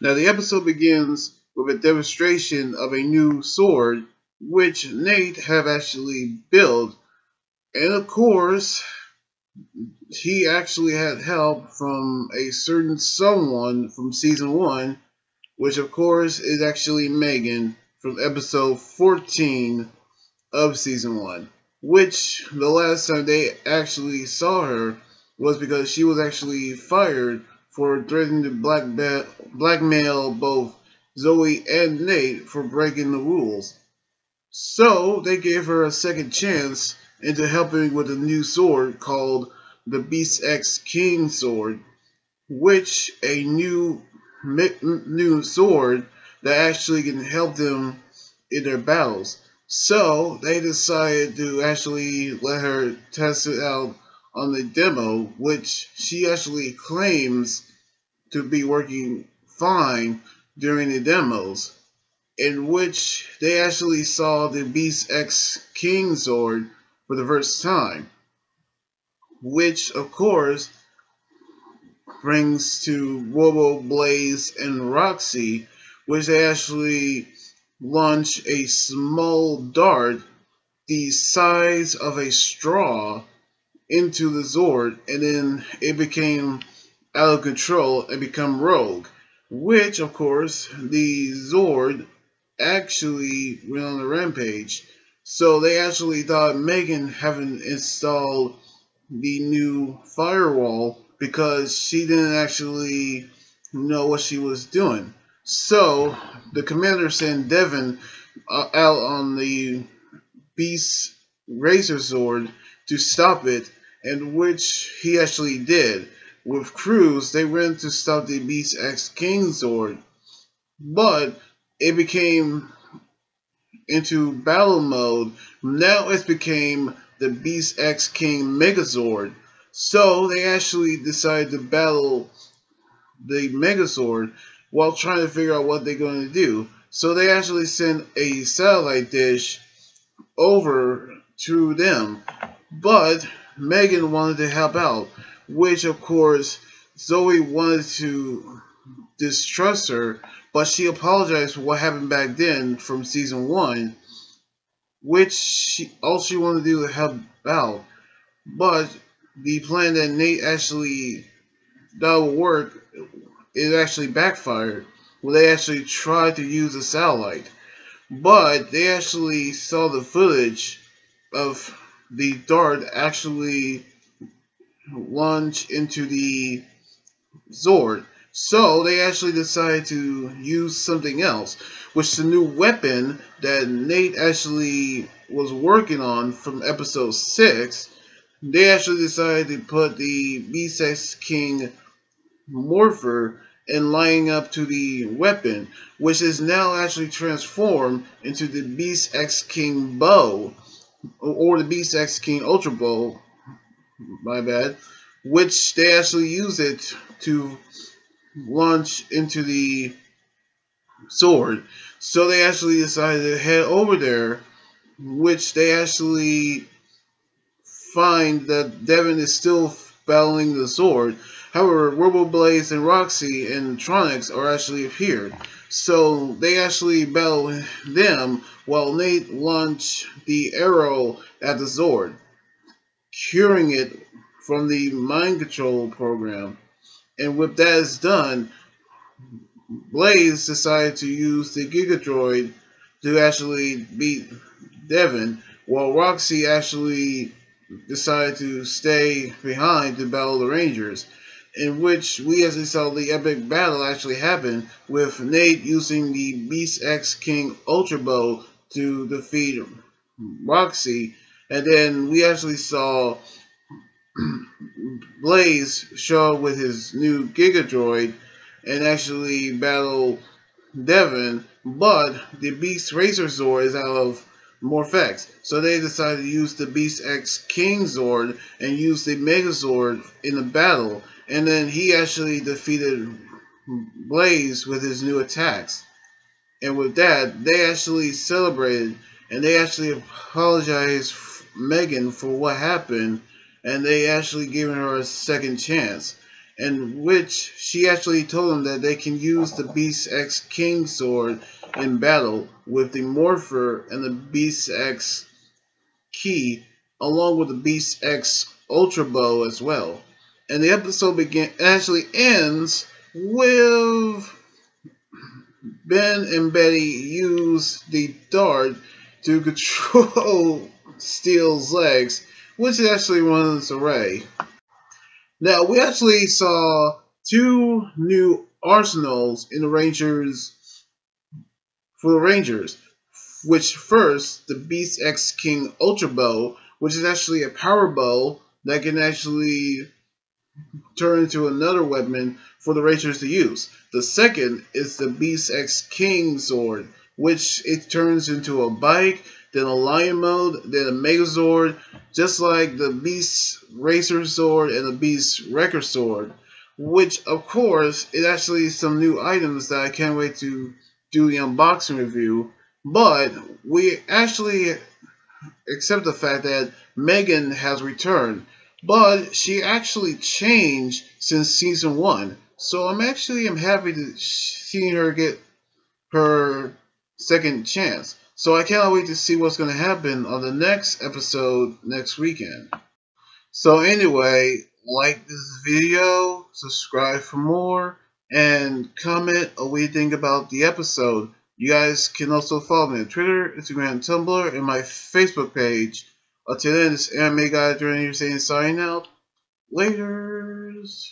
Now, the episode begins with a demonstration of a new sword, which Nate have actually built. And of course, he actually had help from a certain someone from season 1, which of course is actually Megan from episode 14 of season 1. Which the last time they actually saw her was because she was actually fired for threatening to blackmail both Zoe and Nate for breaking the rules. So they gave her a second chance into helping with a new sword called the Beast X King sword, which a new sword that actually can help them in their battles. So they decided to actually let her test it out on the demo, which she actually claims to be working fine during the demos, in which they actually saw the Beast X King sword for the first time, which of course brings to Robo Blaze and Roxy, which they actually launch a small dart the size of a straw into the Zord, and then it became out of control and become rogue, which of course the Zord actually went on a rampage. So they actually thought Megan having installed the new firewall because she didn't actually know what she was doing. So the commander sent Devin out on the Beast Razor Sword to stop it, and which he actually did. With Cruz, they went to stop the Beast X King Sword, but it became into battle mode. Now it became the Beast X King Megazord. So they actually decided to battle the Megazord while trying to figure out what they're going to do. So they actually sent a satellite dish over to them. But Megan wanted to help out, which of course Zoe wanted to distrust her, but she apologized for what happened back then from season 1, which all she wanted to do was help out. But the plan that Nate actually thought would work, it actually backfired. Well, they actually tried to use a satellite, but they actually saw the footage of the dart actually launch into the Zord. So they actually decided to use something else, which is a new weapon that Nate actually was working on from episode 6. They actually decided to put the Beast X King Morpher and lining up to the weapon, which is now actually transformed into the Beast X King Bow, or the Beast X King Ultra Bow, my bad, which they actually use it to launch into the sword. So they actually decided to head over there, which they actually find that Devin is still battling the sword. However, Roboblaze and Roxy and Tronics are actually here. So they actually battle them while Nate launched the arrow at the sword, curing it from the mind control program. And with that is done, Blaze decided to use the Gigadroid to actually beat Devin, while Roxy actually decided to stay behind to battle the Rangers, in which we actually saw the epic battle actually happen with Nate using the Beast X King Ultra Bow to defeat Roxy, and then we actually saw Blaze show up with his new Gigadroid and actually battle Devin, but the Beast Racer Zord is out of Morphers. So they decided to use the Beast X King Zord and use the Megazord in the battle, and then he actually defeated Blaze with his new attacks. And with that, they actually celebrated and they actually apologized Megan for what happened, and they actually gave her a second chance. in which she actually told them that they can use the Beast X King sword in battle with the Morpher and the Beast X key, along with the Beast X Ultra Bow as well. And the episode actually ends with Ben and Betty use the dart to control Steel's legs, which actually runs away. Now, we actually saw two new arsenals in the Rangers for the Rangers, which first, the Beast X King Ultra Bow, which is actually a power bow that can actually turn into another weapon for the Rangers to use. The second is the Beast X King Sword, which it turns into a bike, then a lion mode, then a Megazord, just like the Beast Racer Sword and the Beast Wrecker Sword. Which, of course, is actually some new items that I can't wait to do the unboxing review. But we actually accept the fact that Megan has returned. But she actually changed since season 1. So I'm happy to see her get her second chance. So I cannot wait to see what's going to happen on the next episode next weekend. So anyway, like this video, subscribe for more, and comment on what you think about the episode. You guys can also follow me on Twitter, Instagram, Tumblr, and my Facebook page. Until then, this anime guy during here saying signing out. Laters.